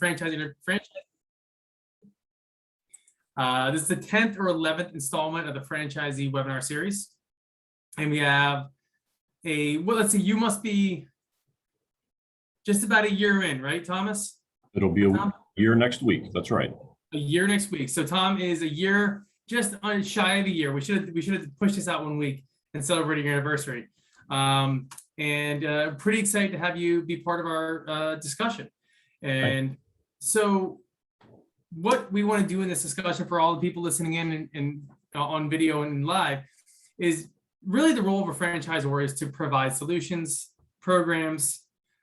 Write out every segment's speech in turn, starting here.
franchising franchise. This is the 10th or 11th installment of the franchisee webinar series. And we have well, let's see, you must be just about a year in, right, Thomas? It'll be a year next week. That's right. A year next week. So Tom is a year, just shy of a year. We should have pushed this out 1 week and celebrating your anniversary. Pretty excited to have you be part of our discussion. And so what we want to do in this discussion for all the people listening in and on video and live is really the role of a franchisor is to provide solutions, programs.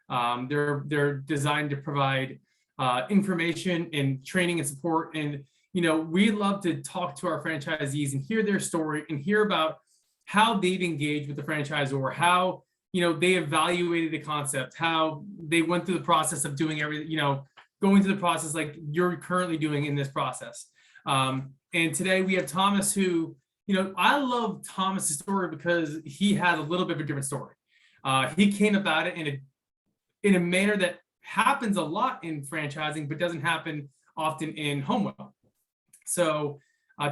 They're designed to provide information and training and support. And, we love to talk to our franchisees and hear their story and hear about how they've engaged with the franchisor, how, they evaluated the concept, how they went through the process of doing everything, going through the process like you're currently doing in this process. And today we have Thomas who, I love Thomas's story because he had a little bit of a different story. He came about it in a manner that happens a lot in franchising, but doesn't happen often in HomeWell. So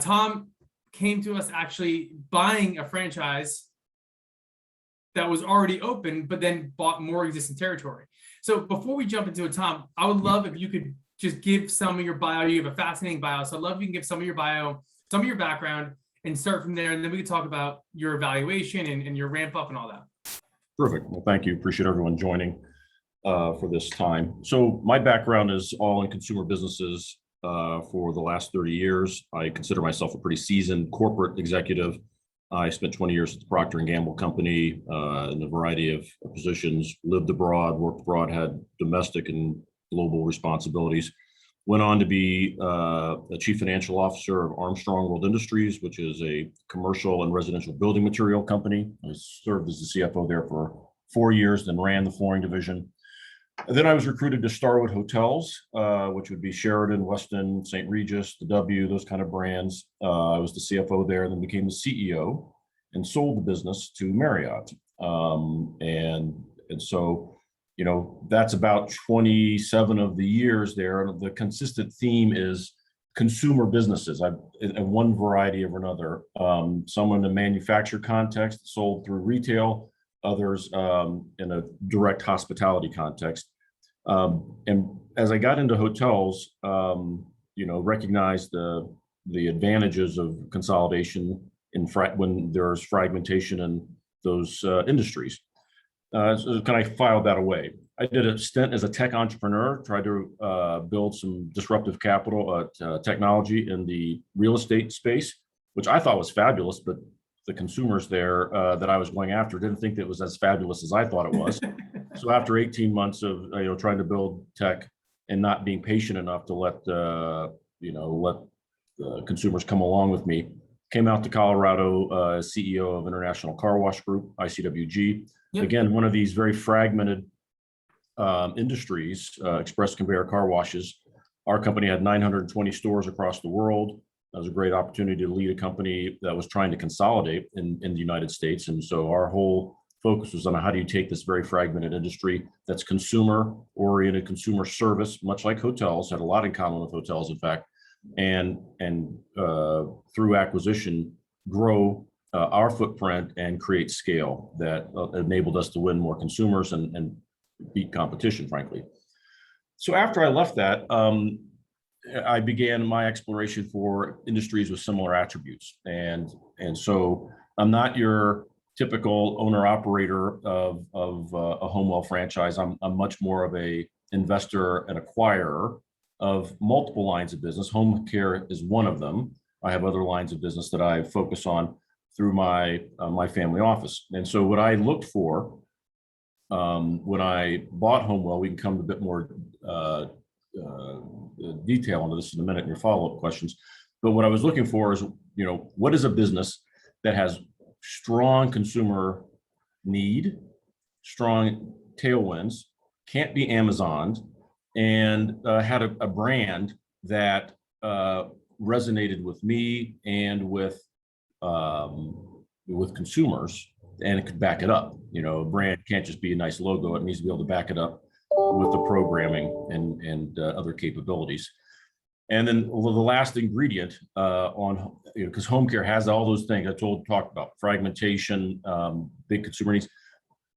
Tom came to us actually buying a franchise that was already open, but then bought more existing territory. So before we jump into it, Tom, I would love if you could just give some of your bio. You have a fascinating bio. So I'd love if you can give some of your bio, some of your background, and start from there. And then we can talk about your evaluation and your ramp up and all that. Perfect. Well, thank you. Appreciate everyone joining for this time. So my background is all in consumer businesses for the last 30 years. I consider myself a pretty seasoned corporate executive. I spent 20 years at the Procter & Gamble company in a variety of positions, lived abroad, worked abroad, had domestic and global responsibilities. Went on to be the chief financial officer of Armstrong World Industries, which is a commercial and residential building material company. I served as the CFO there for 4 years, then ran the flooring division. And then I was recruited to Starwood Hotels, which would be Sheraton, Westin, St. Regis, the W, those kind of brands. I was the CFO there, then became the CEO and sold the business to Marriott. And so, that's about 27 of the years there. And the consistent theme is consumer businesses in one variety or another. Some in a manufacturer context, sold through retail, others in a direct hospitality context. And as I got into hotels, recognized the advantages of consolidation when there's fragmentation in those industries. So kind of filed that away. I did a stint as a tech entrepreneur, tried to build some disruptive capital technology in the real estate space, which I thought was fabulous, but the consumers there that I was going after didn't think that it was as fabulous as I thought it was. So after 18 months of trying to build tech and not being patient enough to let consumers come along with me, came out to Colorado, CEO of International Car Wash Group, ICWG. Yep. Again, one of these very fragmented industries, express conveyor car washes. Our company had 920 stores across the world. That was a great opportunity to lead a company that was trying to consolidate in the United States. And so our whole focus was on how do you take this very fragmented industry that's consumer-oriented, consumer service, much like hotels, had a lot in common with hotels, in fact, and through acquisition, grow our footprint and create scale that enabled us to win more consumers and beat competition, frankly. So after I left that, I began my exploration for industries with similar attributes. And so I'm not your typical owner operator of a HomeWell franchise. I'm much more of a investor and acquirer of multiple lines of business. Home care is one of them. I have other lines of business that I focus on through my family office. And so what I looked for when I bought HomeWell, we can come to a bit more detail into this in a minute in your follow-up questions. But what I was looking for is, what is a business that has strong consumer need, strong tailwinds, can't be Amazoned, and had a brand that resonated with me and with consumers, and it could back it up. A brand can't just be a nice logo; it needs to be able to back it up with the programming and other capabilities. And then the last ingredient on, because home care has all those things I talked about, fragmentation, big consumer needs.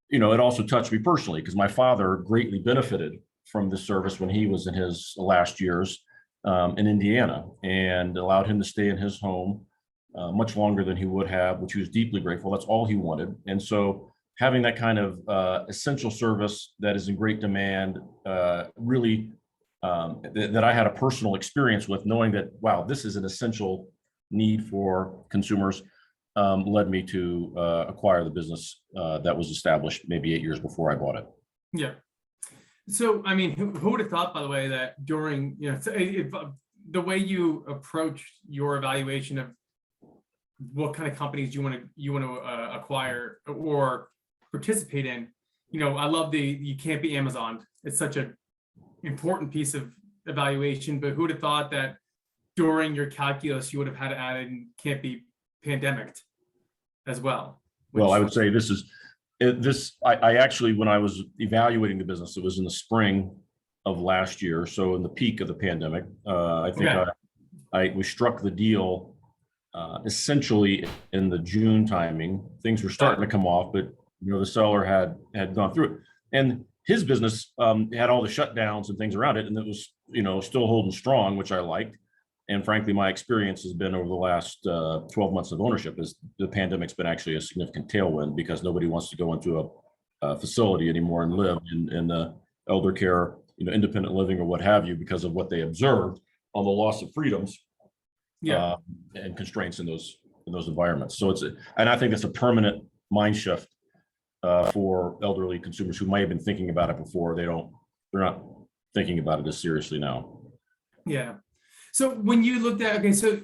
It also touched me personally because my father greatly benefited from this service when he was in his last years in Indiana, and allowed him to stay in his home much longer than he would have, which he was deeply grateful. That's all he wanted. And so having that kind of essential service that is in great demand, really that I had a personal experience with, knowing that, wow, this is an essential need for consumers, led me to acquire the business that was established maybe 8 years before I bought it. Yeah. So, I mean, who would have thought, by the way, that during, the way you approach your evaluation of what kind of companies you want to acquire or participate in, I love you can't be Amazon. It's such an important piece of evaluation, but who would have thought that during your calculus, you would have had to add in can't be pandemic as well? Well, I would say I actually, when I was evaluating the business, it was in the spring of last year. So in the peak of the pandemic, I think we struck the deal essentially in the June timing. Things were starting to come off, but the seller had gone through it, and his business had all the shutdowns and things around it, and it was still holding strong, which I liked. And frankly, my experience has been over the last 12 months of ownership is the pandemic's been actually a significant tailwind, because nobody wants to go into a facility anymore and live in the elder care, independent living or what have you, because of what they observed on the loss of freedoms and constraints in those environments. So and I think it's a permanent mind shift for elderly consumers who might have been thinking about it before. They're not thinking about it as seriously now. Yeah. So when you looked at, so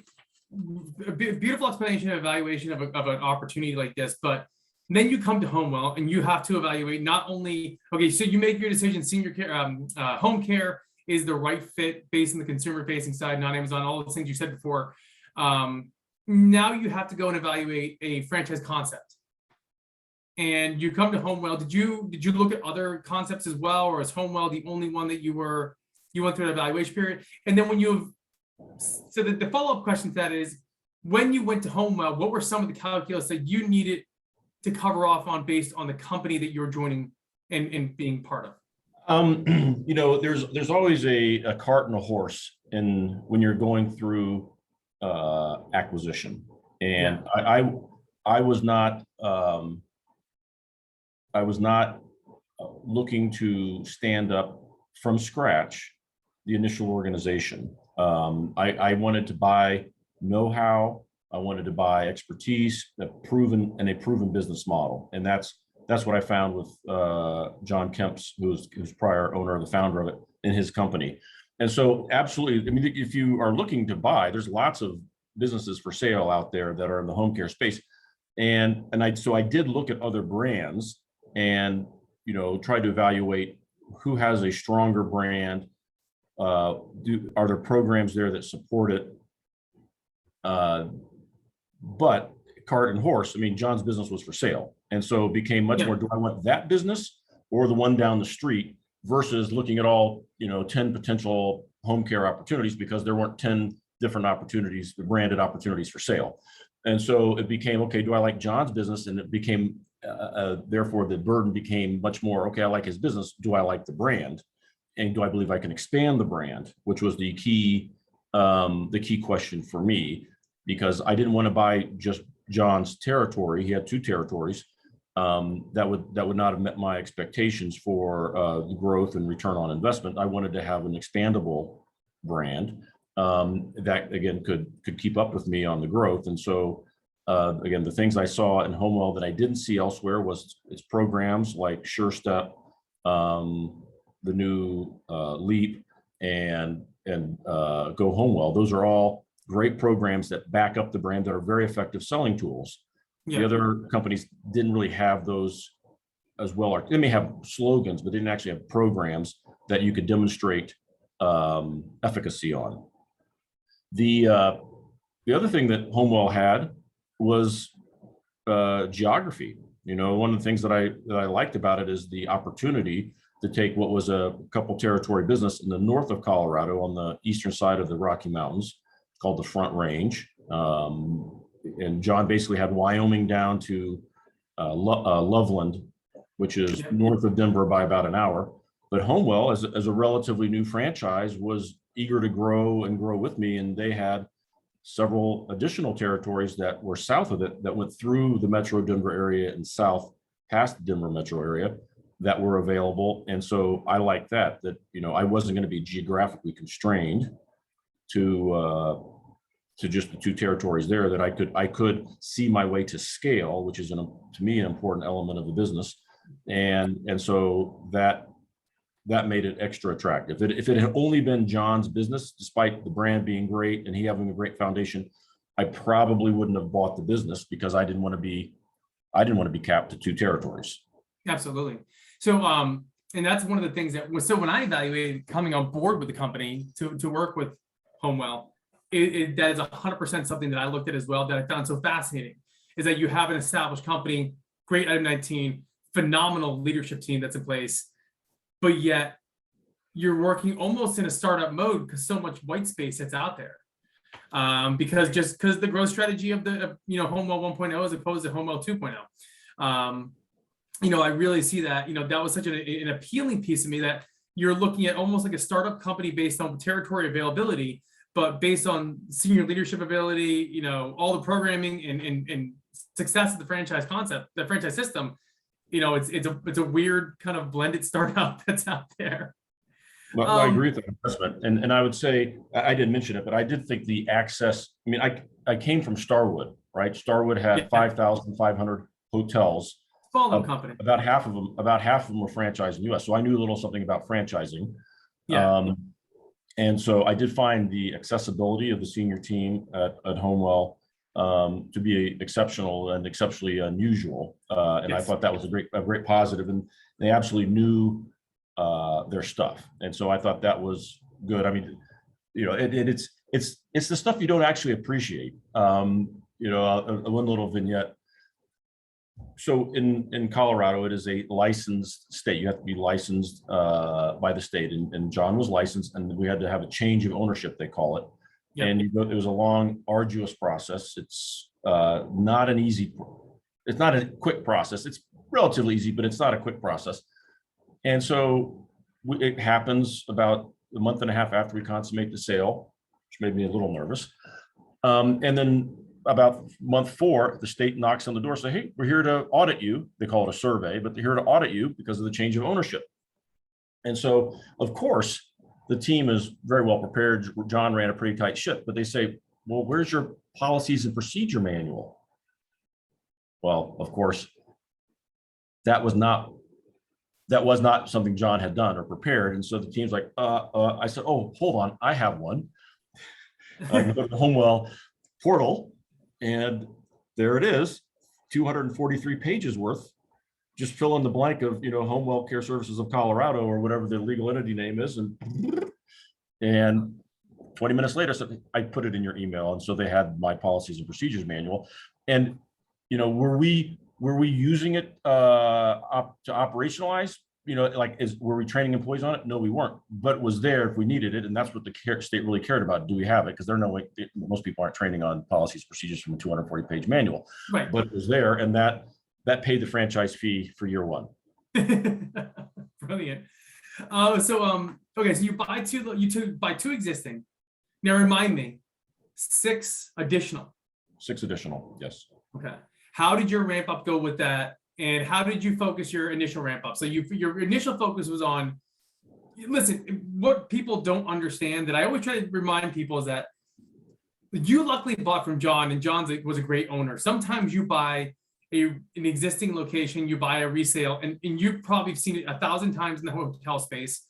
a beautiful explanation and evaluation of an opportunity like this, but then you come to HomeWell and you have to evaluate not only, so you make your decision, senior care, home care is the right fit based on the consumer facing side, not Amazon, all those things you said before. Now you have to go and evaluate a franchise concept. And you come to HomeWell. Did you look at other concepts as well, or is HomeWell the only one that you went through an evaluation period? And then so the follow-up question to that is, when you went to HomeWell, what were some of the calculus that you needed to cover off on based on the company that you're joining and being part of? There's always a cart and a horse when you're going through acquisition. And I was not looking to stand up from scratch the initial organization. I wanted to buy know-how. I wanted to buy expertise, a proven business model, and that's what I found with John Kemp's, who's prior owner, the founder of it, in his company. And so, absolutely, I mean, if you are looking to buy, there's lots of businesses for sale out there that are in the home care space, and I did look at other brands and try to evaluate who has a stronger brand. Are there programs there that support it? But cart and horse, I mean, John's business was for sale. And so it became much more, do I want that business or the one down the street, versus looking at all, 10 potential home care opportunities, because there weren't 10 different opportunities, branded opportunities for sale. And so it became, okay, do I like John's business? And it became, therefore the burden became much more, okay, I like his business. Do I like the brand? And do I believe I can expand the brand? Which was the key question for me, because I didn't want to buy just John's territory. He had 2 territories that would not have met my expectations for the growth and return on investment. I wanted to have an expandable brand that again could keep up with me on the growth. And so again, the things I saw in HomeWell that I didn't see elsewhere was its programs like SureStep, the new Leap, and Go HomeWell. Those are all great programs that back up the brand, that are very effective selling tools. Yeah. The other companies didn't really have those as well. They may have slogans, but they didn't actually have programs that you could demonstrate efficacy on. The other thing that HomeWell had was geography. One of the things that I liked about it is the opportunity to take what was a couple territory business in the north of Colorado on the eastern side of the Rocky Mountains called the Front Range. And John basically had Wyoming down to Loveland, which is north of Denver by about an hour. But HomeWell, as a relatively new franchise, was eager to grow and grow with me. And they had several additional territories that were south of it that went through the metro Denver area and south past the Denver metro area that were available. And so I like that, I wasn't going to be geographically constrained to just the two territories there, that I could see my way to scale, which is to me an important element of the business. And so that made it extra attractive. If it had only been John's business, despite the brand being great and he having a great foundation, I probably wouldn't have bought the business because I didn't want to be capped to two territories. Absolutely. So, and that's one of the things so when I evaluated coming on board with the company to work with HomeWell, that is 100% something that I looked at as well, that I found so fascinating, is that you have an established company, great item 19, phenomenal leadership team that's in place, but yet you're working almost in a startup mode because so much white space that's out there. Because the growth strategy of HomeWell 1.0 as opposed to HomeWell 2.0. I really see that, that was such an appealing piece to me, that you're looking at almost like a startup company based on territory availability, but based on senior leadership ability, all the programming and success of the franchise concept, the franchise system, it's a weird kind of blended startup that's out there. Well, I agree with that investment. And I would say, I didn't mention it, but I did think the access, I came from Starwood, right? Starwood had 5,500 hotels. Small company. About half of them were franchised in the US. So I knew a little something about franchising. Yeah. And so I did find the accessibility of the senior team at HomeWell to be exceptional and exceptionally unusual. And I thought that was a great positive, and they absolutely knew their stuff. And so I thought that was good. It's the stuff you don't actually appreciate. One little vignette. So in Colorado, it is a licensed state. You have to be licensed by the state, and John was licensed, and we had to have a change of ownership, they call it. Yep. And it was a long, arduous process. It's not a quick process. It's relatively easy, but it's not a quick process. And so it happens about a month and a half after we consummate the sale, which made me a little nervous. And then about month 4, the state knocks on the door, say, hey, we're here to audit you. They call it a survey, but they're here to audit you because of the change of ownership. And so, of course, the team is very well prepared. John ran a pretty tight ship, but they say, well, where's your policies and procedure manual? Well, of course, that was not something John had done or prepared. And so the team's like, I said, oh, hold on, I have one. I go to the HomeWell portal, and there it is, 243 pages worth. Just fill in the blank of, HomeWell Care Services of Colorado or whatever the legal entity name is. And 20 minutes later, so I put it in your email. And so they had my policies and procedures manual. And, were we using it to operationalize? Were we training employees on it? No, we weren't, but it was there if we needed it. And that's what the state really cared about. Do we have it? Because there's no way, most people aren't training on policies, procedures from a 240-page manual, right? But it was there, and that paid the franchise fee for year 1. Brilliant. Okay, so you buy two existing. Now remind me, 6 additional. 6 additional, yes. Okay. How did your ramp up go with that? And how did you focus your initial ramp up? So your initial focus was on, listen, what people don't understand that I always try to remind people is that you luckily bought from John, and John was a great owner. Sometimes you buy an existing location, you buy a resale, and you've probably seen it 1,000 times in the hotel space.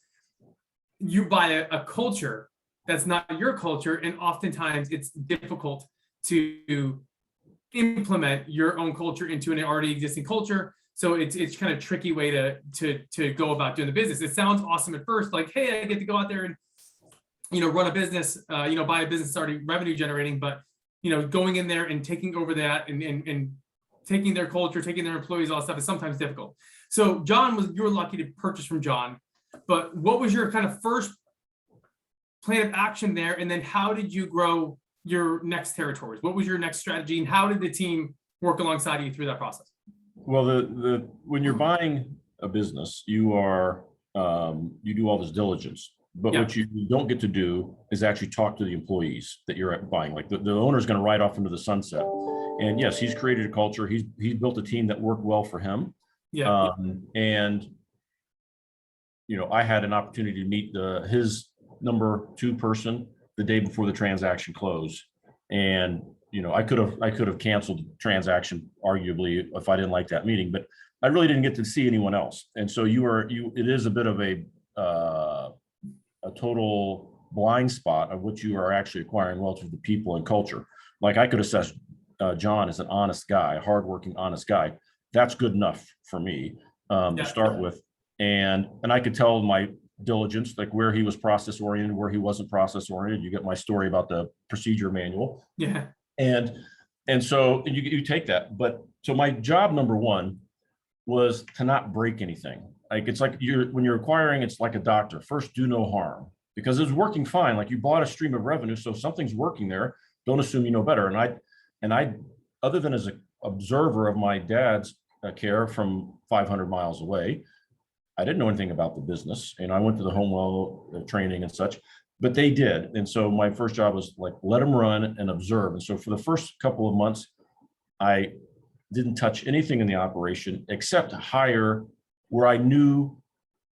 You buy a culture that's not your culture, and oftentimes it's difficult to implement your own culture into an already existing culture. So it's kind of tricky way to go about doing the business. It sounds awesome at first, like, hey, I get to go out there and run a business, buy a business that's already revenue generating, but going in there and taking over that and taking their culture, taking their employees, all that stuff is sometimes difficult. So you were lucky to purchase from John, but what was your kind of first plan of action there? And then how did you grow your next territories? What was your next strategy, and how did the team work alongside you through that process? Well, when you're buying a business, you do all this diligence, but Yeah. what you don't get to do is actually talk to the employees that you're buying. Like the owner is going to ride off into the sunset. And yes, he's created a culture. He's built a team that worked well for him. Yeah. And I had an opportunity to meet his number 2 person the day before the transaction closed. And I could have canceled the transaction arguably if I didn't like that meeting, but I really didn't get to see anyone else. And so it is a bit of a total blind spot of what you are actually acquiring relative to people and culture. Like I could assess John as an honest guy, a hardworking, honest guy. That's good enough for me to start with. And I could tell my diligence, like where he was process oriented, where he wasn't process oriented. You get my story about the procedure manual. Yeah. And so you take that. But so my job number 1 was to not break anything. Like it's like when you're acquiring, it's like a doctor. First, do no harm, because it's working fine. Like you bought a stream of revenue, so if something's working there, don't assume you know better. And I, other than as an observer of my dad's care from 500 miles away, I didn't know anything about the business. And I went to the HomeWell training and such, but they did. And so my first job was like, let them run and observe. And so for the first couple of months, I didn't touch anything in the operation except hire where I knew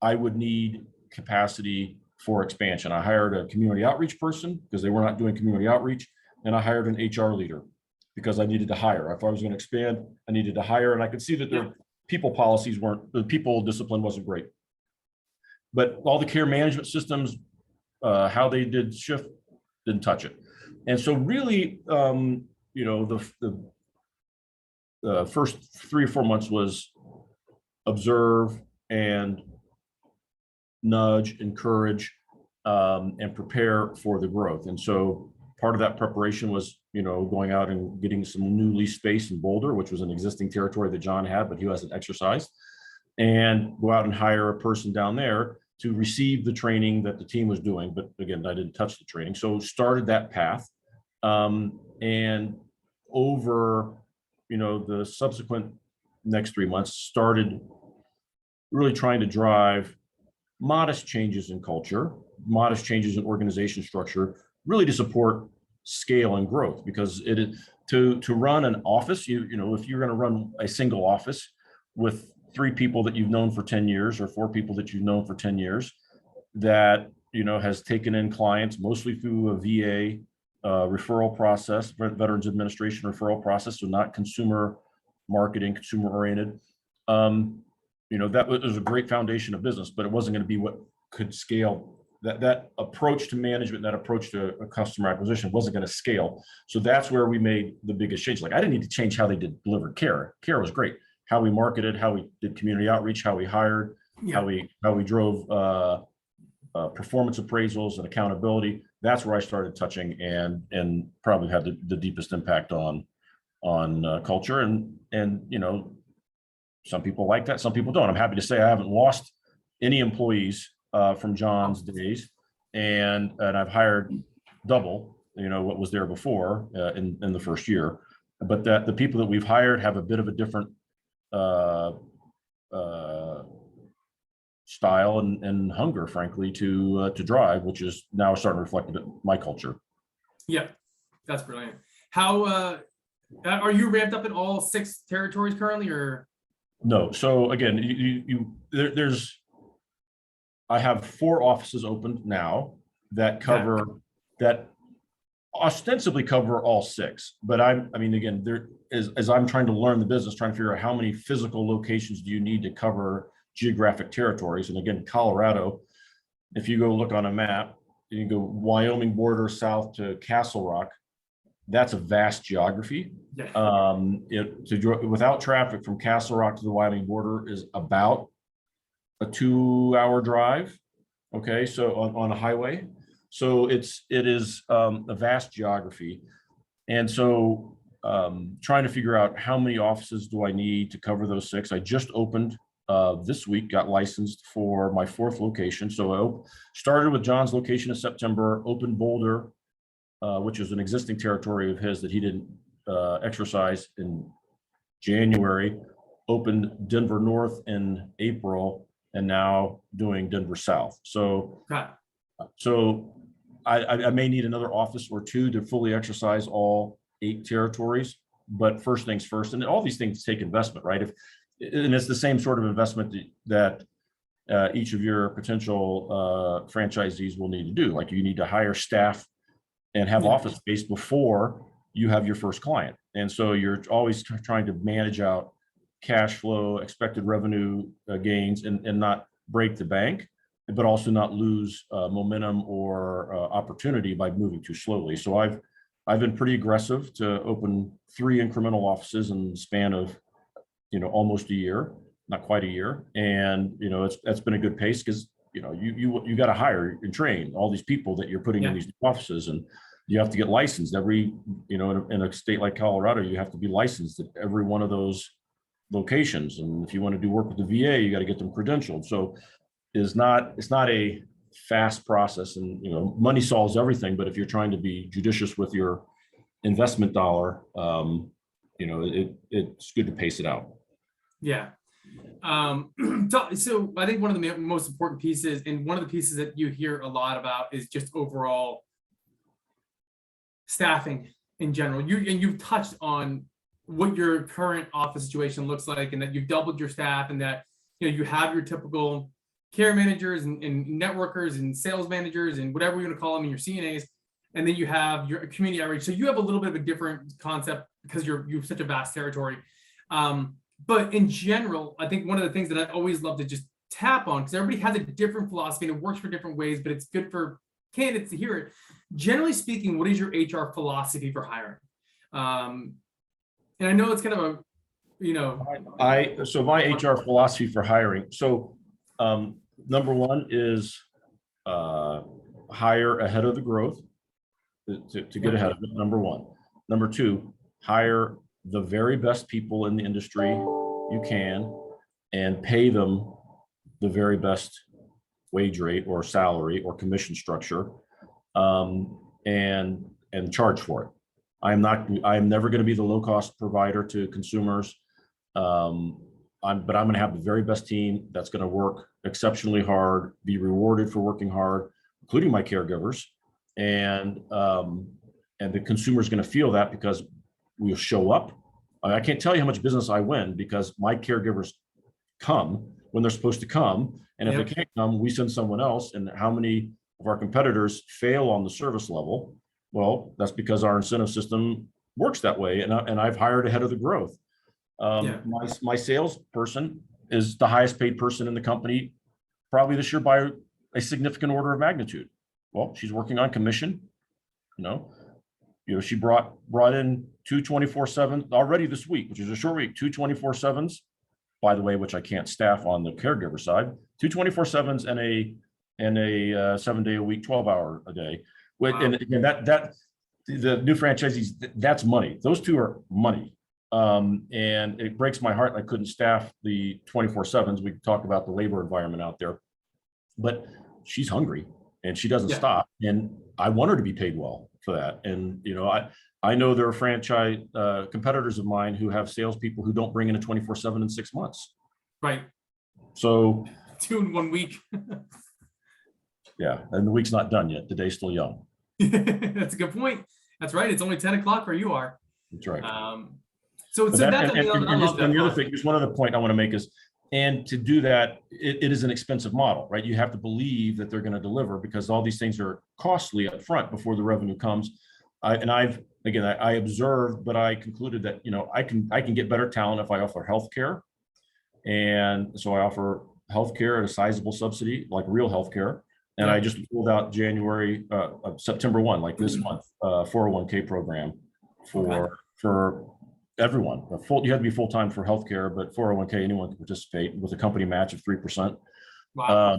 I would need capacity for expansion. I hired a community outreach person because they were not doing community outreach. And I hired an HR leader because I needed to hire. If I was going to expand, I needed to hire. And I could see that their people policies the people discipline wasn't great. But all the care management systems, how they did shift, didn't touch it. And so really, the first 3 or 4 months was observe and nudge, encourage, and prepare for the growth. And so part of that preparation was, going out and getting some new lease space in Boulder, which was an existing territory that John had, but he hasn't exercised, and go out and hire a person down there to receive the training that the team was doing. But again, I didn't touch the training. So started that path. And over, the subsequent next 3 months, started really trying to drive modest changes in culture, modest changes in organization structure, really to support scale and growth. Because to run an office, if you're going to run a single office with 3 people that you've known for 10 years or 4 people that you've known for 10 years that, has taken in clients mostly through a VA referral process, Veterans Administration referral process, so not consumer marketing, consumer oriented. That was a great foundation of business, but it wasn't going to be what could scale. That approach to management, that approach to a customer acquisition wasn't going to scale. So that's where we made the biggest change. Like I didn't need to change how they delivered care. Care was great. How we marketed, how we did community outreach, how we hired, how we drove performance appraisals and accountability. That's where I started touching and probably had the deepest impact on culture. And some people like that, some people don't. I'm happy to say I haven't lost any employees from John's days, and I've hired double, what was there before in the first year. But that the people that we've hired have a bit of a different style and hunger, frankly, to drive, which is now starting to reflect a bit my culture. Yeah, that's brilliant. How are you ramped up in all 6 territories currently, or? No. So again, I have 4 offices opened now that ostensibly cover all 6. But again, as I'm trying to learn the business, trying to figure out how many physical locations do you need to cover geographic territories. And again, Colorado, if you go look on a map, you go Wyoming border south to Castle Rock, that's a vast geography. Yeah. Without traffic from Castle Rock to the Wyoming border is about a 2-hour drive. Okay, so on a highway. So it is a vast geography. And so trying to figure out how many offices do I need to cover those 6. I just opened this week got licensed for my 4th location. So I started with John's location in September, opened Boulder, which is an existing territory of his that he didn't exercise in January, opened Denver North in April, and now doing Denver South. So, so I may need another office or 2 to fully exercise all 8 territories, but first things first, and all these things take investment, right? And it's the same sort of investment that each of your potential franchisees will need to do. Like, you need to hire staff and have office space before you have your first client. And so you're always trying to manage out cash flow, expected revenue gains, and not break the bank, but also not lose momentum or opportunity by moving too slowly. So I've been pretty aggressive to open 3 incremental offices in the span of, almost a year, not quite a year. And, that's been a good pace because, you got to hire and train all these people that you're putting in these offices, and you have to get licensed every, in a state like Colorado, you have to be licensed at every one of those locations. And if you want to do work with the VA, you got to get them credentialed. So it's not a fast process, and, money solves everything. But if you're trying to be judicious with your investment dollar, it's good to pace it out. Yeah. So I think one of the most important pieces, and one of the pieces that you hear a lot about, is just overall staffing in general. You've touched on what your current office situation looks like, and that you've doubled your staff, and that you have your typical care managers and networkers and sales managers and whatever you want to call them, and your CNAs, and then you have your community outreach. So you have a little bit of a different concept because you have such a vast territory. But in general, I think one of the things that I always love to just tap on, because everybody has a different philosophy and it works for different ways, but it's good for candidates to hear it. Generally speaking, what is your HR philosophy for hiring? And I know it's kind of a, so my HR philosophy for hiring. So number 1 is hire ahead of the growth to get ahead of it. Number 1. Number 2, hire the very best people in the industry you can and pay them the very best wage rate or salary or commission structure, and charge for it. I am never going to be the low cost provider to consumers. But I'm going to have the very best team that's going to work exceptionally hard, be rewarded for working hard, including my caregivers. And the consumer is going to feel that because we'll show up. I can't tell you how much business I win because my caregivers come when they're supposed to come. And if they can't come, we send someone else. And how many of our competitors fail on the service level? Well, that's because our incentive system works that way. And I've hired ahead of the growth. My salesperson is the highest paid person in the company, probably this year by a significant order of magnitude. Well, she's working on commission. She brought in 2 24/7 already this week, which is a short week, 2 24/7s, by the way, which I can't staff on the caregiver side, 2 24/7s and a 7-day-a-week, 12-hour a day. Wow. And again, that the new franchisees, that's money. Those 2 are money. And it breaks my heart I couldn't staff the 24/7s. We talked about the labor environment out there, but she's hungry and she doesn't stop. And I want her to be paid well for that. And, I know there are franchise competitors of mine who have salespeople who don't bring in a 24/7 in 6 months. Right. So 2 in 1 week. Yeah. And the week's not done yet. The day's still young. That's a good point. That's right. It's only 10 o'clock where you are. That's right. So the other thing, just one other point I want to make is, and to do that, it is an expensive model, right? You have to believe that they're going to deliver because all these things are costly up front before the revenue comes. I observed, but I concluded that, I can get better talent if I offer healthcare. And so I offer healthcare at a sizable subsidy, like real healthcare. And I just rolled out September 1, like this month, 401k program for everyone. You have to be full-time for healthcare, but 401k, anyone can participate with a company match of 3%. Wow.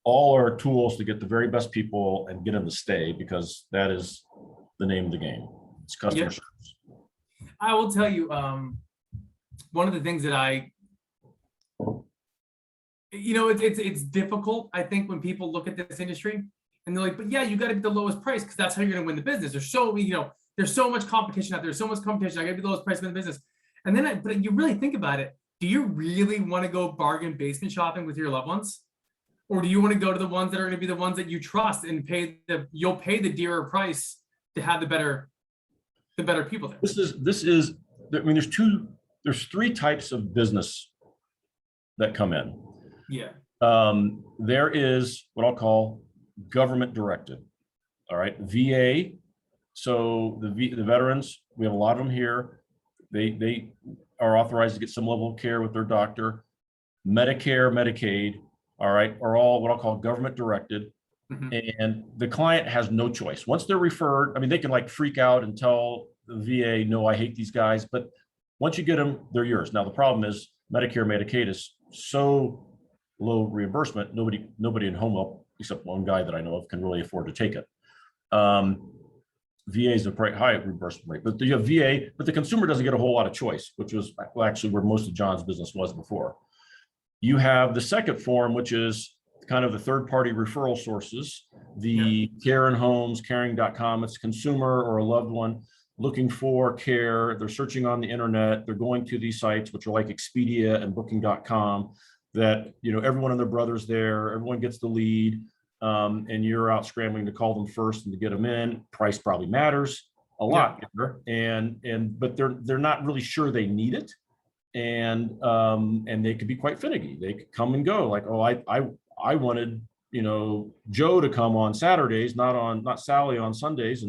All are tools to get the very best people and get them to stay, because that is the name of the game. It's customer service. I will tell you, one of the things that You know, it's difficult, I think, when people look at this industry and they're like, but yeah, you got to be the lowest price because that's how you're going to win the business. There's so much competition out there. So much competition. I got to be the lowest price to win the business. And then, but you really think about it. Do you really want to go bargain basement shopping with your loved ones? Or do you want to go to the ones that are going to be the ones that you trust and you'll pay the dearer price to have the better people there? I mean, there's three types of business that come in. Yeah. There is what I'll call government directed. All right. VA. So the veterans, we have a lot of them here. They are authorized to get some level of care with their doctor. Medicare, Medicaid, all right, are all what I'll call government directed. And the client has no choice. Once they're referred, I mean, they can like freak out and tell the VA, no, I hate these guys. But once you get them, they're yours. Now, the problem is Medicare, Medicaid is so low reimbursement. Nobody in HomeWell, except one guy that I know of, can really afford to take it. VA is a pretty high reimbursement rate, but you have VA, but the consumer doesn't get a whole lot of choice, which was actually where most of John's business was before. You have the second form, which is kind of the third-party referral sources, the Care and Homes, caring.com. It's a consumer or a loved one looking for care. They're searching on the internet. They're going to these sites, which are like Expedia and booking.com, that, you know, everyone and their brother's there. Everyone gets the lead. And you're out scrambling to call them first and to get them in. Price probably matters a lot, but they're not really sure they need it, and they could be quite finicky. They could come and go. Like, oh, I wanted, you know, Joe to come on Saturdays, not Sally on Sundays,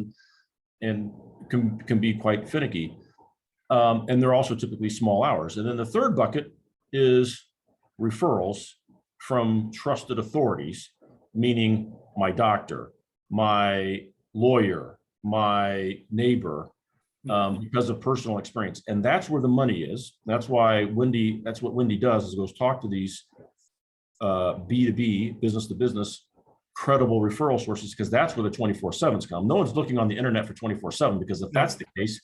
and can be quite finicky. And they're also typically small hours. And then the third bucket is referrals from trusted authorities, meaning my doctor, my lawyer, my neighbor, because of personal experience. And that's where the money is. That's why that's what Wendy does, is goes talk to these B2B, business to business, credible referral sources, because that's where the 24/7s come. No one's looking on the internet for 24/7, because if that's the case,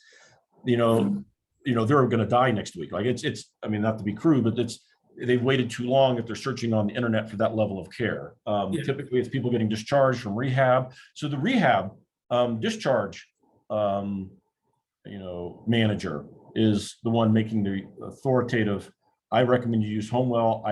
you know, they're going to die next week. Like it's, I mean, not to be crude, but they've waited too long if they're searching on the internet for that level of care. Typically it's people getting discharged from rehab. So the rehab discharge, manager is the one making the authoritative, I recommend you use HomeWell.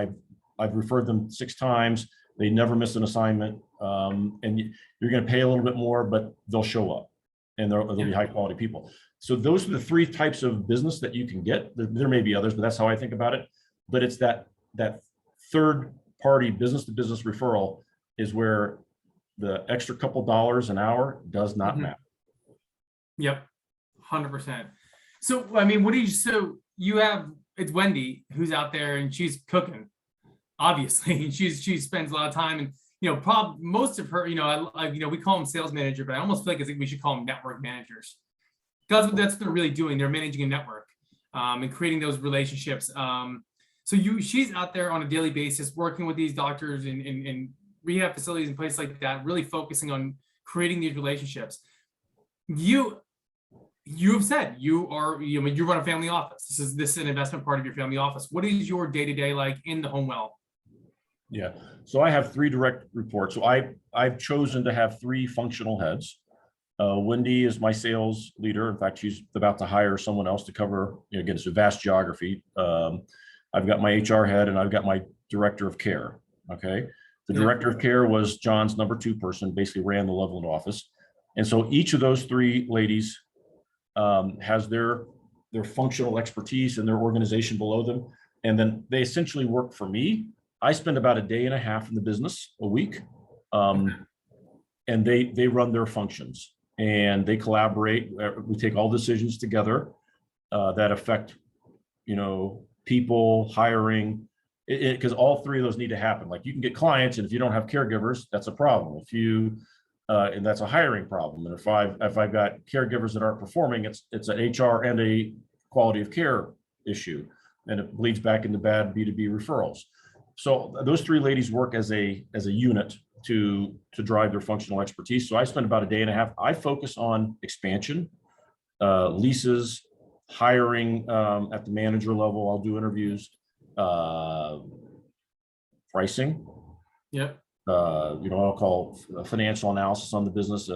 I've referred them 6 times. They never miss an assignment. And you're going to pay a little bit more, but they'll show up, and they'll be high quality people. So those are the 3 types of business that you can get. There may be others, but that's how I think about it. But it's that third party business to business referral is where the extra couple dollars an hour does not matter. Yep. 100%. So, I mean, it's Wendy who's out there and she's cooking, obviously. She spends a lot of time, and, you know, most of her, we call them sales manager, but I almost feel like we should call them network managers, because that's what they're really doing. They're managing a network and creating those relationships. She's out there on a daily basis working with these doctors in rehab facilities and places like that, really focusing on creating these relationships. You have said you run a family office. This is an investment part of your family office. What is your day-to-day like in the HomeWell? Yeah, so I have 3 direct reports. So I've chosen to have 3 functional heads. Wendy is my sales leader. In fact, she's about to hire someone else to cover, again, it's a vast geography. I've got my HR head, and I've got my director of care. Okay. The director of care was John's number 2 person, basically ran the Loveland office. And so each of those 3 ladies has their functional expertise and their organization below them. And then they essentially work for me. I spend about a day and a half in the business a week. And they run their functions, and they collaborate. We take all decisions together that affect, people, hiring, because all 3 of those need to happen. Like, you can get clients, and if you don't have caregivers, that's a problem. And that's a hiring problem. And if I've got caregivers that aren't performing, it's an HR and a quality of care issue, and it bleeds back into bad B2B referrals. So those 3 ladies work as a unit to drive their functional expertise. So I spend about a day and a half. I focus on expansion, leases, hiring at the manager level. I'll do interviews. pricing, Yep. I'll call financial analysis on the business,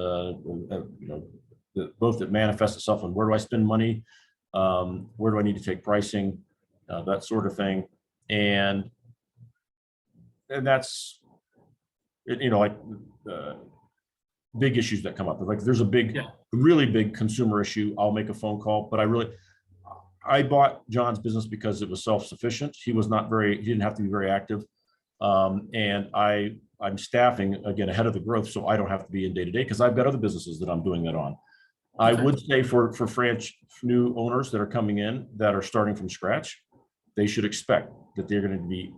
both that manifests itself in where do I spend money, where do I need to take pricing, that sort of thing. And that's, like big issues that come up. Like if there's a really big consumer issue, I'll make a phone call, but I bought John's business because it was self-sufficient. He didn't have to be very active. And I'm staffing again ahead of the growth, so I don't have to be in day to day because I've got other businesses that I'm doing that on. I would say for new owners that are coming in that are starting from scratch, they should expect that they're going to be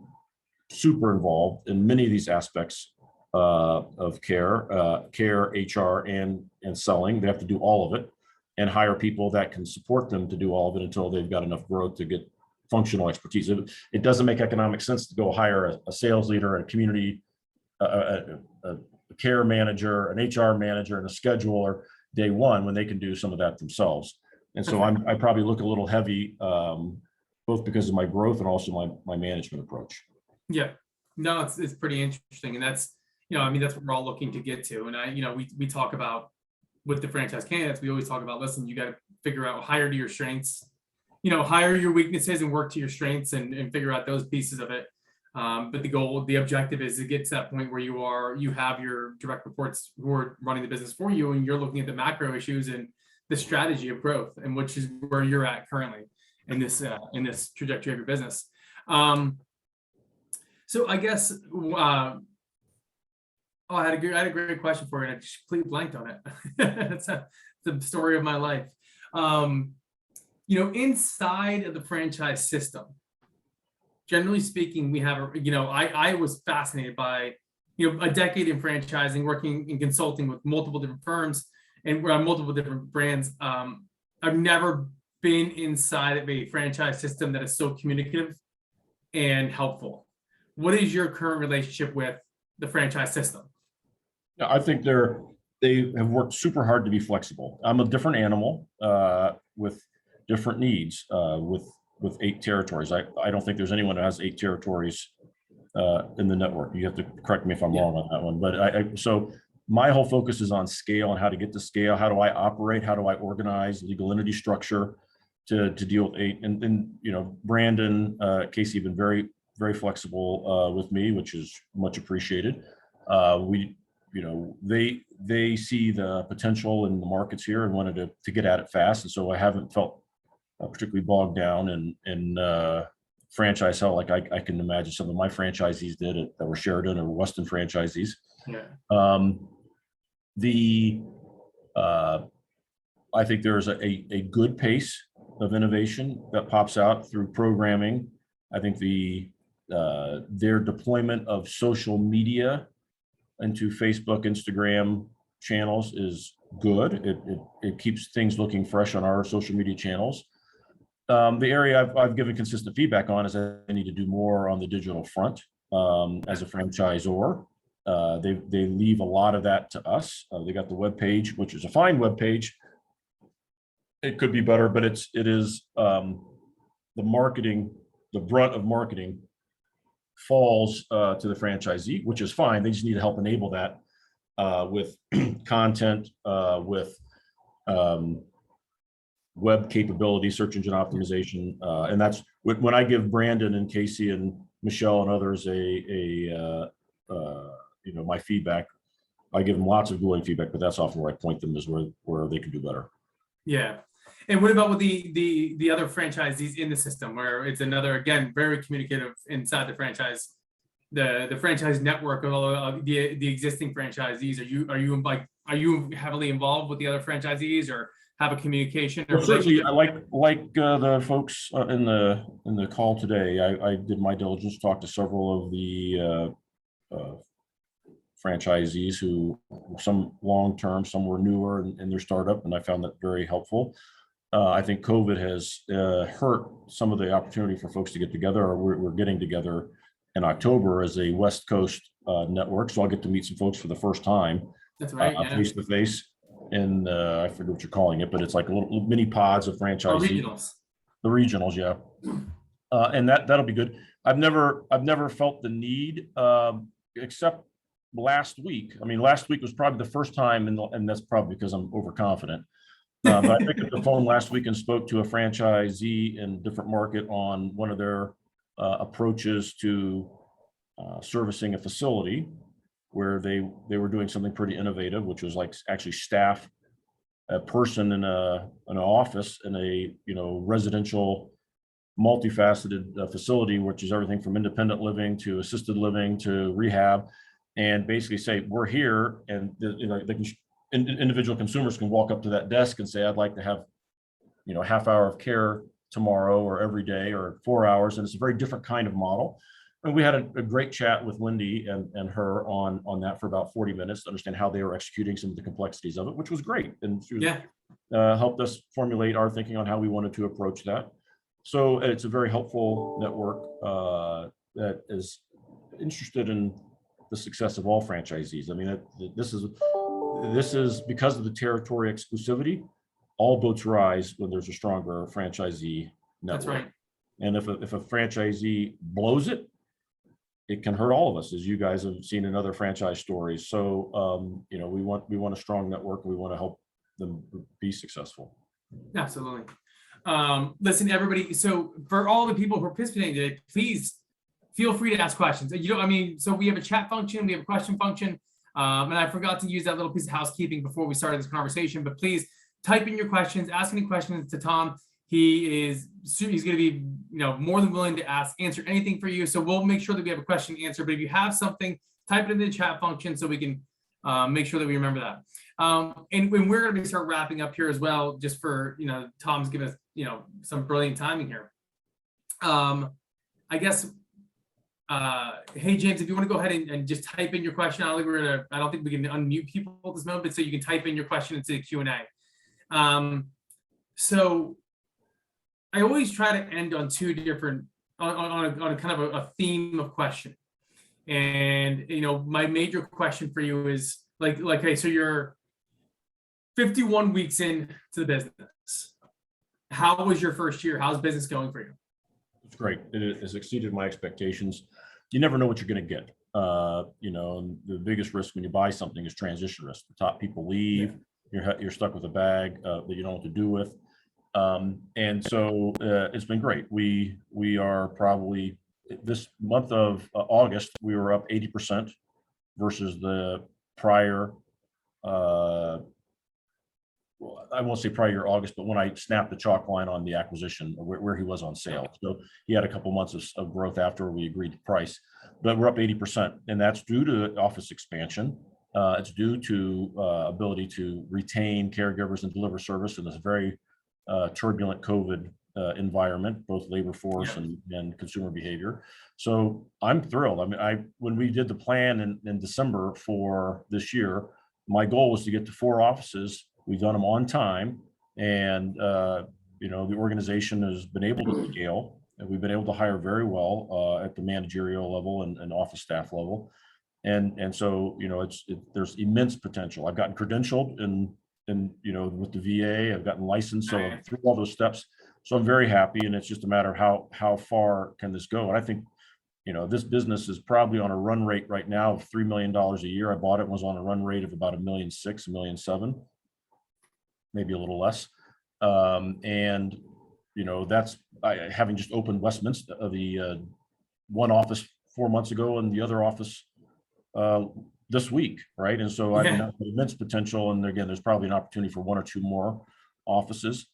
super involved in many of these aspects of care, HR, and selling. They have to do all of it and hire people that can support them to do all of it until they've got enough growth to get functional expertise. It doesn't make economic sense to go hire a sales leader, a community, a care manager, an HR manager, and a scheduler day one when they can do some of that themselves. And so I probably look a little heavy, both because of my growth and also my management approach. Yeah, no, it's pretty interesting. And that's, that's what we're all looking to get to. And we talk about with the franchise candidates, we always talk about, listen, you got to figure out, hire to your strengths, hire your weaknesses and work to your strengths and figure out those pieces of it. But the objective is to get to that point where you have your direct reports who are running the business for you, and you're looking at the macro issues and the strategy of growth, and which is where you're at currently in this trajectory of your business. So I guess, I had a great question for you, and I just completely blanked on it. That's the story of my life. Inside of the franchise system, generally speaking, we have I was fascinated by, a decade in franchising, working in consulting with multiple different firms and multiple different brands. I've never been inside of a franchise system that is so communicative and helpful. What is your current relationship with the franchise system? I think they have worked super hard to be flexible. I'm a different animal with different needs with 8 territories. I don't think there's anyone that has 8 territories in the network. You have to correct me if I'm wrong on that one. But so my whole focus is on scale and how to get to scale. How do I operate? How do I organize legal entity structure to deal with 8? And Brandon, Casey have been very, very flexible with me, which is much appreciated. They see the potential in the markets here and wanted to get at it fast. And so I haven't felt particularly bogged down in franchise hell like I can imagine some of my franchisees did that were Sheridan or Weston franchisees. Yeah. I think there's a good pace of innovation that pops out through programming. I think their deployment of social media into Facebook, Instagram channels is good. It keeps things looking fresh on our social media channels. The area I've given consistent feedback on is I need to do more on the digital front as a franchisor. They leave a lot of that to us. They got the web page, which is a fine web page. It could be better, but it is the marketing, the brunt of marketing falls to the franchisee, which is fine. They just need to help enable that with content, with web capability, search engine optimization, and that's when I give Brandon and Casey and Michelle and others my feedback. I give them lots of good feedback, but that's often where I point them is where they can do better. Yeah. And what about with the other franchisees in the system, where it's another, again, very communicative inside the franchise, the franchise network of all of the existing franchisees? Are you heavily involved with the other franchisees, or have a communication? Well, certainly, I like the folks in the call today. I did my diligence, talked to several of the franchisees who some long-term, some were newer in their startup, and I found that very helpful. I think COVID has hurt some of the opportunity for folks to get together. We're getting together in October as a West Coast network, so I'll get to meet some folks for the first time. That's right, face to face. And I forget what you're calling it, but it's like little mini pods of franchisees. Regionals. The regionals, yeah. And that'll be good. I've never felt the need, except last week. I mean, last week was probably the first time, and that's probably because I'm overconfident. But I picked up the phone last week and spoke to a franchisee in a different market on one of their approaches to servicing a facility where they were doing something pretty innovative, which was like actually staff a person in an office in a residential multifaceted facility, which is everything from independent living to assisted living to rehab, and basically say, we're here, and they can, individual consumers can walk up to that desk and say, I'd like to have a half hour of care tomorrow or every day or 4 hours. And it's a very different kind of model. And we had a great chat with Wendy and her on that for about 40 minutes to understand how they were executing some of the complexities of it, which was great. And she was, helped us formulate our thinking on how we wanted to approach that. So it's a very helpful network that is interested in the success of all franchisees. I mean, this is because of the territory exclusivity, all boats rise when there's a stronger franchisee network. That's right. And if a franchisee blows it, it can hurt all of us, as you guys have seen in other franchise stories. So, we want a strong network. We want to help them be successful. Absolutely. Listen, everybody. So for all the people participating today, please feel free to ask questions. So we have a chat function, we have a question function. And I forgot to use that little piece of housekeeping before we started this conversation, but please type in your questions, ask any questions to Tom. He's going to be, more than willing to answer anything for you. So we'll make sure that we have a question answer, but if you have something, type it into the chat function so we can make sure that we remember that. And when we're going to start wrapping up here as well, just for, Tom's given us, some brilliant timing here. I guess, hey, James, if you want to go ahead and just type in your question, I don't think we can unmute people at this moment, but so you can type in your question into the Q&A. So I always try to end on two different, on a kind of a theme of question. And, my major question for you is like, hey, so you're 51 weeks into the business. How was your first year? How's business going for you? It's great. It has exceeded my expectations. You never know what you're going to get. The biggest risk when you buy something is transition risk. The top people leave. Yeah. You're stuck with a bag that you don't know what to do with. And so it's been great. We are probably, this month of August, we were up 80% versus the prior, I won't say prior year August, but when I snapped the chalk line on the acquisition where he was on sale. So he had a couple months of growth after we agreed to price, but we're up 80%. And that's due to office expansion. It's due to ability to retain caregivers and deliver service in this very turbulent COVID environment, both labor force and consumer behavior. So I'm thrilled. I mean, when we did the plan in December for this year, my goal was to get to 4 offices. We've done them on time, and the organization has been able to scale, and we've been able to hire very well at the managerial level and office staff level, and so there's immense potential. I've gotten credentialed with the VA. I've gotten licensed, so through all those steps. So I'm very happy, and it's just a matter of how far can this go. And I think this business is probably on a run rate right now of $3 million a year. I bought it, was on a run rate of about $1.6 million, $1.7 million. Maybe a little less. And that's having just opened Westminster, the one office 4 months ago and the other office this week, right? And so I have immense potential. And again, there's probably an opportunity for 1 or 2 more offices.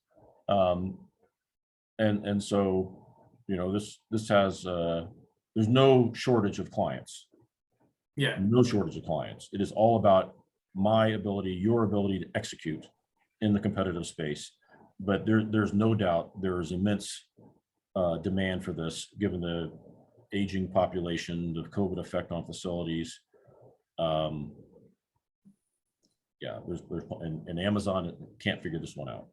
And so, this has, there's no shortage of clients. Yeah. No shortage of clients. It is all about my ability, your ability to execute in the competitive space. But there's no doubt there's immense demand for this, given the aging population, the COVID effect on facilities. There's and Amazon can't figure this one out.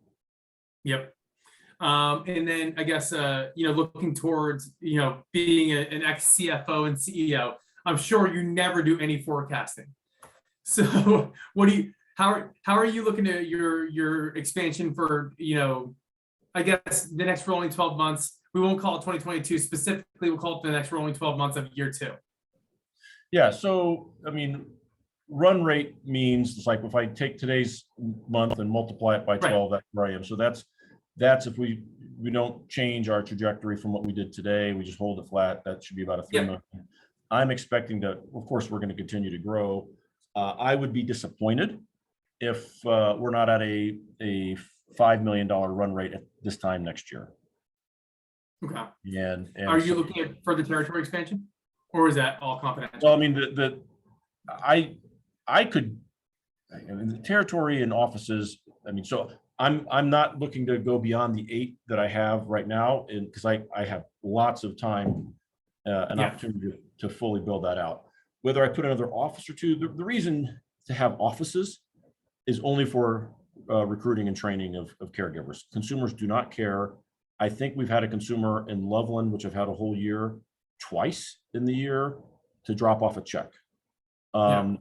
Yep. And then I guess, looking towards, being an ex-CFO and CEO, I'm sure you never do any forecasting. So how are you looking at your expansion for, I guess the next rolling 12 months we won't call it 2022 specifically, we'll call it the next rolling 12 months of year 2. Yeah, so, I mean, run rate means it's like if I take today's month and multiply it by 12, that's where I am. So that's if we don't change our trajectory from what we did today, we just hold it flat, that should be about a 3 million. I'm expecting that, of course, we're going to continue to grow. I would be disappointed if we're not at a $5 million run rate at this time next year. Okay. And are you looking at further territory expansion, or is that all confidential? Well, I mean, I could, I mean, the territory and offices, I mean, so I'm not looking to go beyond the 8 that I have right now, and because I have lots of time and opportunity to fully build that out. Whether I put another office or 2, the reason to have offices is only for recruiting and training of caregivers. Consumers do not care. I think we've had a consumer in Loveland, which I've had a whole year, twice in the year, to drop off a check. The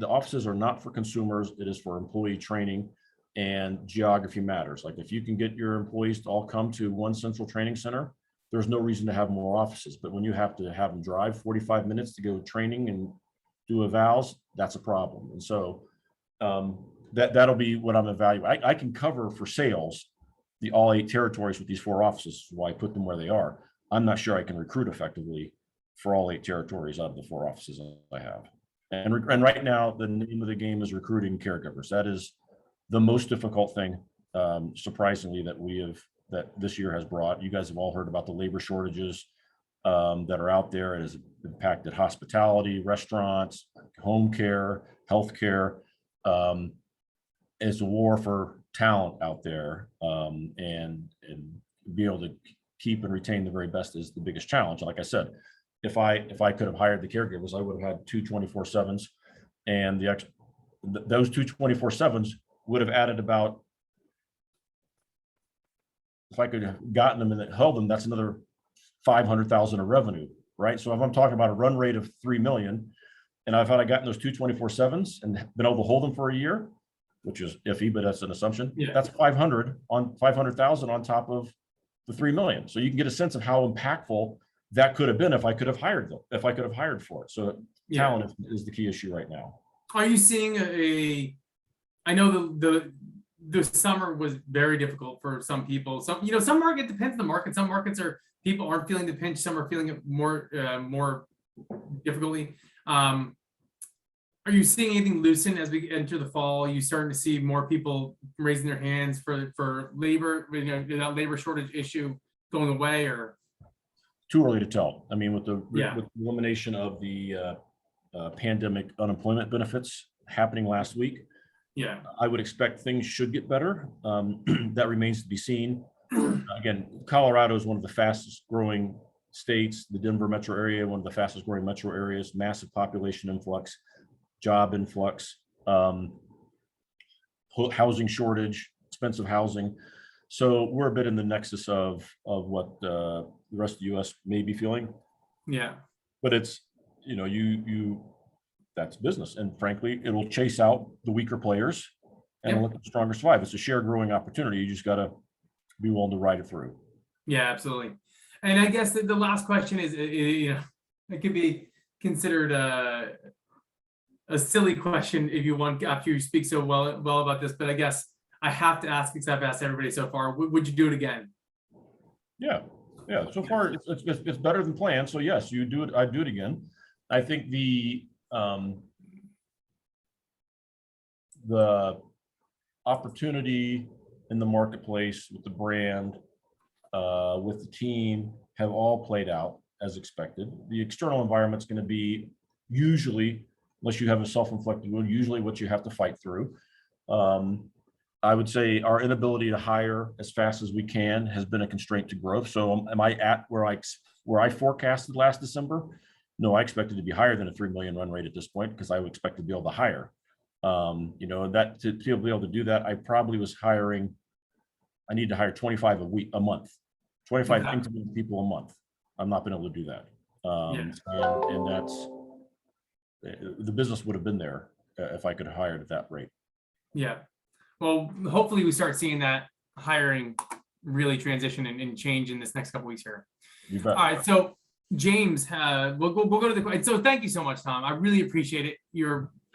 offices are not for consumers. It is for employee training, and geography matters. Like if you can get your employees to all come to one central training center, there's no reason to have more offices. But when you have to have them drive 45 minutes to go training and do evals, that's a problem. And so that'll be what I'm evaluating. I can cover for sales the all 8 territories with these 4 offices, why I put them where they are. I'm not sure I can recruit effectively for all 8 territories out of the 4 offices I have. And right now, the name of the game is recruiting caregivers. That is the most difficult thing, surprisingly, that this year has brought. You guys have all heard about the labor shortages that are out there. It has impacted hospitality, restaurants, home care, healthcare. It's a war for talent out there, and be able to keep and retain the very best is the biggest challenge. Like I said, if I could have hired the caregivers, I would have had 2 24/7s, and those 2 24/7s would have added about, if I could have gotten them and held them, that's another 500,000 of revenue, right? So if I'm talking about a run rate of 3 million, and if I'd gotten those 2 24/7s and been able to hold them for a year, which is iffy, but that's an assumption. Yeah. That's 500,000 on top of the 3 million. So you can get a sense of how impactful that could have been if I could have hired them, if I could have hired for it. So talent is the key issue right now. Are you seeing I know the summer was very difficult for some people. Some market depends on the market. Some markets people aren't feeling the pinch. Some are feeling it more difficultly. Are you seeing anything loosen as we enter the fall? Are you starting to see more people raising their hands for labor, that labor shortage issue going away, or? Too early to tell. I mean, with the elimination of the pandemic unemployment benefits happening last week, I would expect things should get better. That remains to be seen. Again, Colorado is one of the fastest growing states, the Denver metro area, one of the fastest growing metro areas, massive population influx, job influx, housing shortage, expensive housing. So we're a bit in the nexus of what the rest of the U.S. may be feeling. Yeah. But it's, that's business. And frankly, it'll chase out the weaker players and let the stronger survive. It's a shared growing opportunity. You just got to be willing to ride it through. Yeah, absolutely. And I guess the last question is, it could be considered a silly question if you want, after you speak so well about this, but I guess I have to ask, because I've asked everybody so far, would you do it again? Yeah. So far, it's better than planned. So yes, you do it. I'd do it again. I think the opportunity in the marketplace with the brand, with the team, have all played out as expected. The external environment's going to be usually, unless you have a self-inflicted wound, usually what you have to fight through. I would say our inability to hire as fast as we can has been a constraint to growth. So am I at where I forecasted last December? No, I expected to be higher than a 3 million run rate at this point, because I would expect to be able to hire. That to be able to do that, I probably was hiring. I need to hire 25 a month, 25 incremental people a month. I've not been able to do that. And that's, the business would have been there if I could have hired at that rate. Yeah. Well, hopefully we start seeing that hiring really transition and change in this next couple weeks here. You bet. All right, so James, we'll go to the. So thank you so much, Tom. I really appreciate it.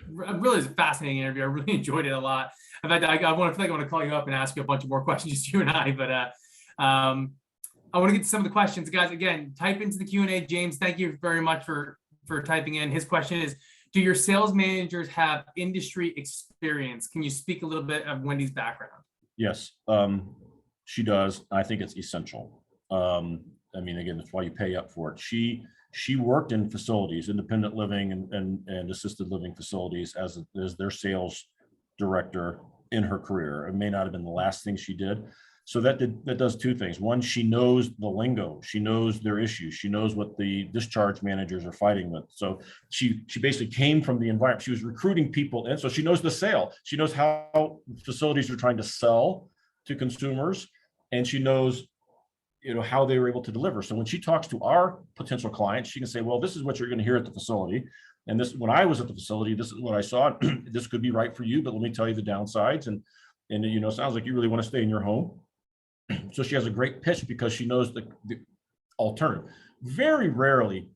Really is a fascinating interview. I really enjoyed it a lot. In fact, I want to call you up and ask you a bunch of more questions, just you and I. But I want to get to some of the questions, guys. Again, type into the Q&A. James, thank you very much for typing in. His question is, do your sales managers have industry experience? Can you speak a little bit of Wendy's background? Yes, she does. I think it's essential. I mean, again, that's why you pay up for it. She worked in facilities, independent living and assisted living facilities as their sales director in her career. It may not have been the last thing she did. So that does two things. One, she knows the lingo. She knows their issues. She knows what the discharge managers are fighting with. So she basically came from the environment. She was recruiting people, and so she knows the sale. She knows how facilities are trying to sell to consumers, and she knows, how they were able to deliver. So when she talks to our potential clients, she can say, well, this is what you're going to hear at the facility. And this, when I was at the facility, this is what I saw. This could be right for you, but let me tell you the downsides. And it sounds like you really want to stay in your home. So she has a great pitch because she knows the alternative. Very rarely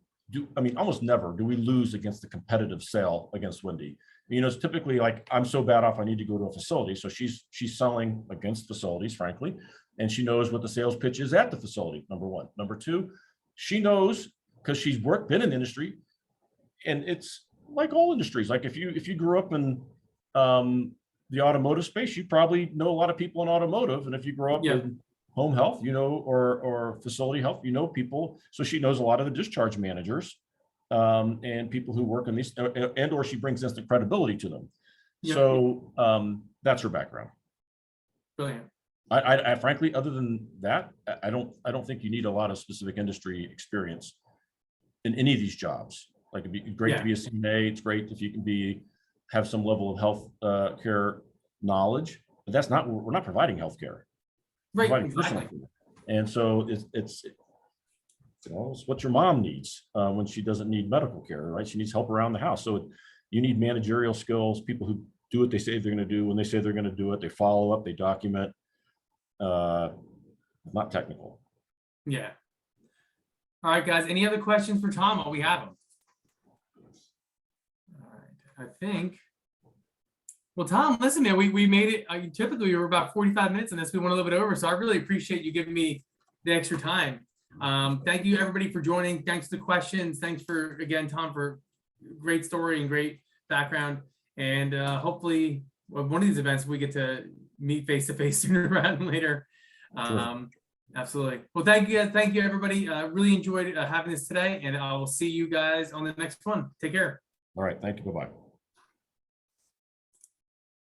almost never do we lose against the competitive sale against Wendy. It's typically like, I'm so bad off, I need to go to a facility. So she's selling against facilities, frankly, and she knows what the sales pitch is at the facility, number one. Number two, she knows, because she's been in the industry, and it's like all industries. Like if you grew up in the automotive space, you probably know a lot of people in automotive. And if you grow up in home health, or facility health, people. So she knows a lot of the discharge managers and people who work in these, or she brings instant credibility to them. Yep. So that's her background. Brilliant. I frankly, other than that, I don't think you need a lot of specific industry experience in any of these jobs. Like, it'd be great to be a CNA. It's great if you can have some level of health care knowledge, but we're not providing health care. Right, exactly. And so it's what your mom needs when she doesn't need medical care, right? She needs help around the house. So you need managerial skills, people who do what they say they're going to do. When they say they're going to do it, they follow up, they document, not technical. Yeah. All right, guys, any other questions for Tom? Oh, we have them. All right, I think. Well, Tom, listen, man, we made it. Typically, we were about 45 minutes on this. We went a little bit over, so I really appreciate you giving me the extra time. Thank you, everybody, for joining. Thanks for the questions. Thanks again, Tom, for great story and great background. And hopefully, one of these events, we get to meet face-to-face sooner rather than later. Sure. Absolutely. Well, thank you, everybody. Really enjoyed having this today, and I will see you guys on the next one. Take care. All right. Thank you. Bye-bye.